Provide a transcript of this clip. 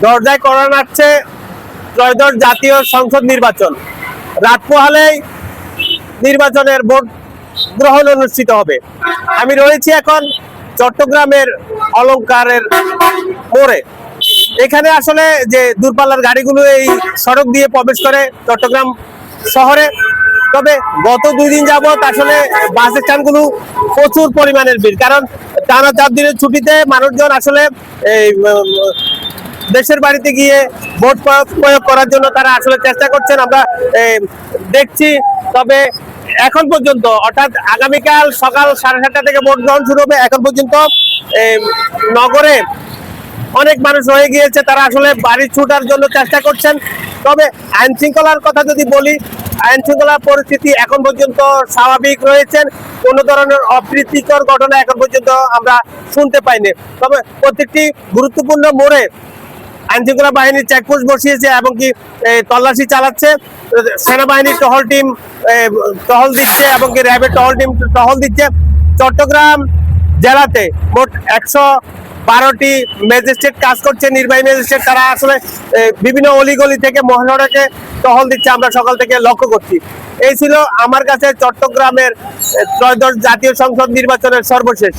দরজায় করা নাড়ছে ত্রয়োদশ জাতীয় সংসদ নির্বাচন। রাত পোহালেই নির্বাচনের ভোট গ্রহণ অনুষ্ঠিত হবে। আমি রয়েছি এখন চট্টগ্রামের অলংকারের মোড়ে। এখানে আসলে যে দূরপাল্লার গাড়িগুলো এই সড়ক দিয়ে প্রবেশ করে চট্টগ্রাম শহরে, তবে গত 2 দিন যাবত আসলে বাস স্ট্যান্ডগুলো প্রচুর পরিমাণের ভিড়, কারণ টানা 4 দিনের ছুটিতে মানুষজন আসলে এই দেশের বাড়িতে গিয়ে ভোট প্রয়োগ করার জন্য তারা আসলে চেষ্টা করছেন, আমরা দেখছি। তবে এখন পর্যন্ত, অর্থাৎ আগামীকাল সকাল 7:30টা থেকে ভোট গ্রহণ শুরু হবে, এখন পর্যন্ত নগরে অনেক মানুষ রয়ে গিয়েছে, তারা আসলে বাড়ি ছুটার জন্য চেষ্টা করছেন। তবে আইন শৃঙ্খলার কথা যদি বলি, আইন শৃঙ্খলার পরিস্থিতি এখন পর্যন্ত স্বাভাবিক রয়েছেন, কোনো ধরনের অপ্রীতিকর ঘটনা এখন পর্যন্ত আমরা শুনতে পাইনি। তবে প্রত্যেকটি গুরুত্বপূর্ণ মোড়ে আইন শৃঙ্খলা বাহিনী চেকপোস্ট বসিয়েছে এবং কি তল্লাশি চালাচ্ছে। সেনাবাহিনীর টহল টিম টহল দিচ্ছে এবং কি র্যাবের টহল টিম টহল দিচ্ছে। চট্টগ্রাম জেলাতে মোট 112টি ম্যাজিস্ট্রেট কাজ করছে, নির্বাহী ম্যাজিস্ট্রেট, তারা আসলে বিভিন্ন অলিগলি থেকে মহাসড়কে টহল দিচ্ছে, আমরা সকাল থেকে লক্ষ্য করছি। এই ছিল আমার কাছে চট্টগ্রামের ত্রয়োদশ জাতীয় সংসদ নির্বাচনের সর্বশেষ।